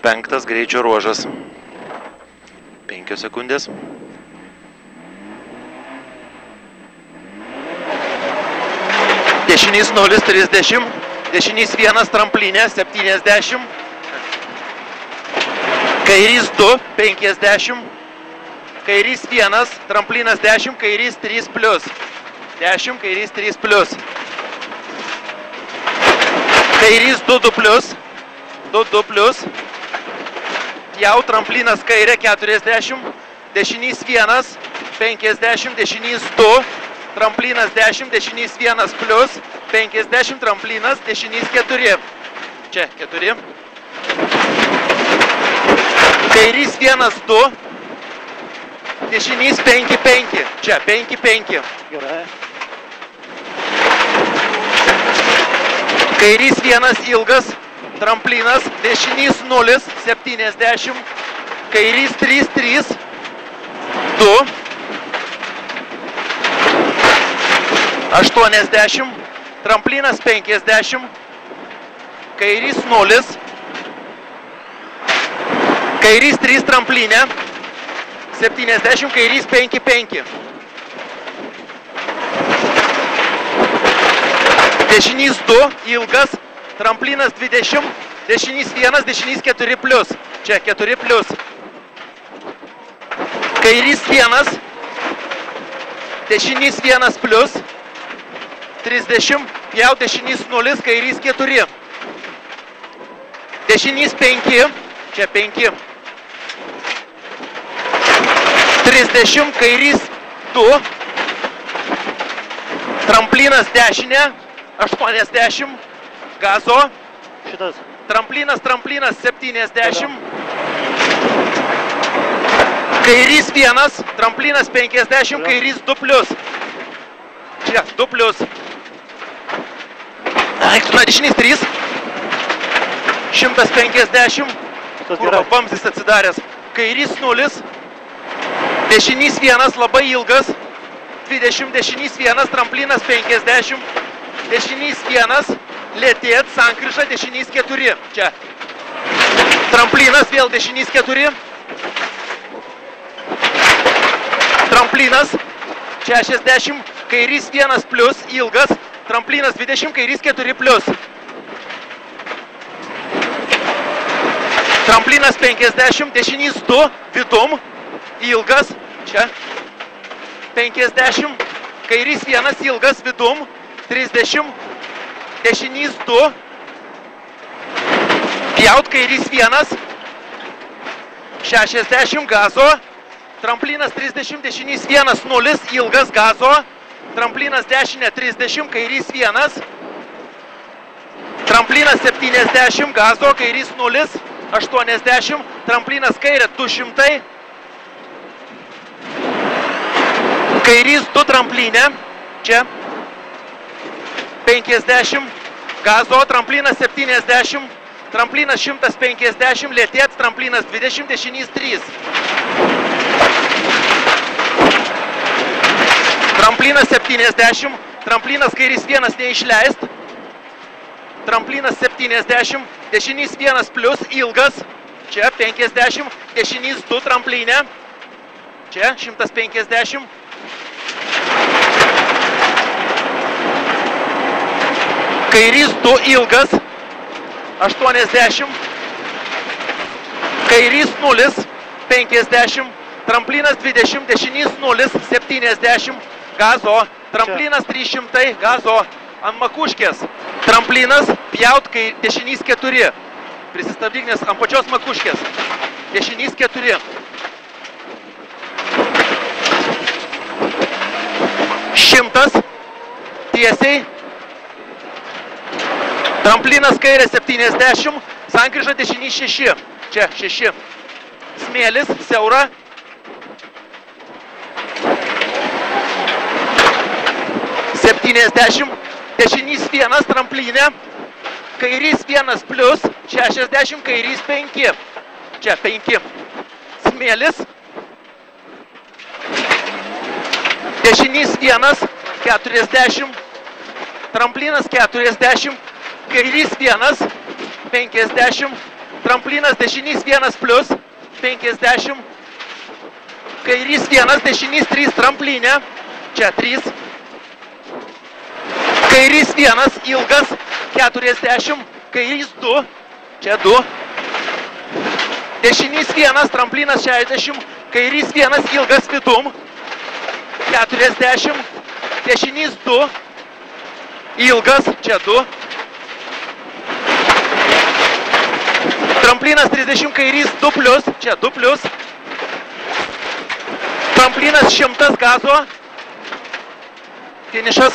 Penktas greičio ruožas. 5 sekundės. Dešinys 0,30. Dešinys 1 tramplinė 70. Kairys 2, 50. Kairys 1, tramplinas 10, kairys 3 plius. 10, kairys 3 plius. Kairys 2, 2 plius. 2, 2 plius. Jau tramplinas kairė 40. Dešinys 1, 50. Dešinys 2, tramplinas 10. Dešinys 1 plius. 50 tramplinas, dešinys 4. Čia 4. Kairys 1, 2. Dešinys 5, 5. Čia 5, 5. Gerai. Kairys 1 ilgas, tramplinas, dešinys 0, 70. Kairys 3, 3. 2. 80. Tramplinas 50. Kairys 0. Kairys 3 tramplinė. 70, kairys 5, 5. Dešinys 2, ilgas, tramplinas 20, dešinys 1, dešinys 4 plius. Čia 4 plius. Kairys 1, dešinys 1 plius. 30, jau dešinys 0, kairys 4. Dešinys 5, čia 5. 30, kairys 2. Tramplinas dešinė, 80. Gazo. Šitas. Tramplinas 70. Kairys 1, tramplinas 50, kairys 2 plius. Čia 2 plius. Na, dešinys 3. 150. Kurva, vamzdis atsidaręs. Kairys 0. Dešinys 1 labai ilgas. 20, dešinys 1, tramplinas 50. Dešinys 1, lėtėt, sankryža, dešinys 4. Čia. Tramplinas, vėl dešinys 4. Tramplinas 60, kairys 1 plius, ilgas. Tramplinas 20, kairys 4 plius. Tramplinas 50, dešinys 2, vidum, ilgas. Čia. 50, kairys 1 ilgas, vidum. 30, dešinys 2. Pjaut, kairys 1. 60, gazo. Tramplinas 30, dešinys 1, 0, ilgas, gazo. Tramplinas dešinė 30, kairys 1. Tramplinas 70, gazo, kairys 0, 80. Tramplinas kairė 200. Kairys 2 tramplinė. Čia. 50. Gazo, tramplinas 70. Tramplinas 150, lėtėt, tramplinas 20, dešinys 3. Tramplinas 70, tramplinas kairys 1 neišleist. Tramplinas 70, dešinys 1 plius, ilgas. Čia 50, dešinys 2 tramplinė. Čia 150. Kairys 2 ilgas. 80. Kairys 0, 50. Tramplinas 20, dešinys 0, 70. Gazo. Tramplinas 300, gazo. Ant makuškės. Tramplinas, pjaut, kai dešinys 4. Prisistabdyk, nes ant pačios makuškės. Dešinys 4. 100. Tiesiai. Tramplinas kairė 70, sankryža dešinys 6. Čia 6. Smėlis, siaura. Dešinys 1, tramplinė. Kairys 1 plius, 60, kairys 5. Čia 5. Smėlis. Dešinys 1, 40. Tramplinas 40. Kairys 1, 50. Tramplinas dešinys 1 plius, 50. Kairys 1, dešinys 3 tramplinė. Čia 3. Kairys 1, ilgas 40. Kairys 2. Čia 2. Dešinys 1, tramplinas 60. Kairys 1, ilgas vidum. 40. Dešinys 2. Ilgas. Čia 2. Tramplinas 30, kairys 2 plius, čia 2 plius. Tramplinas 100 gazo. Finišas.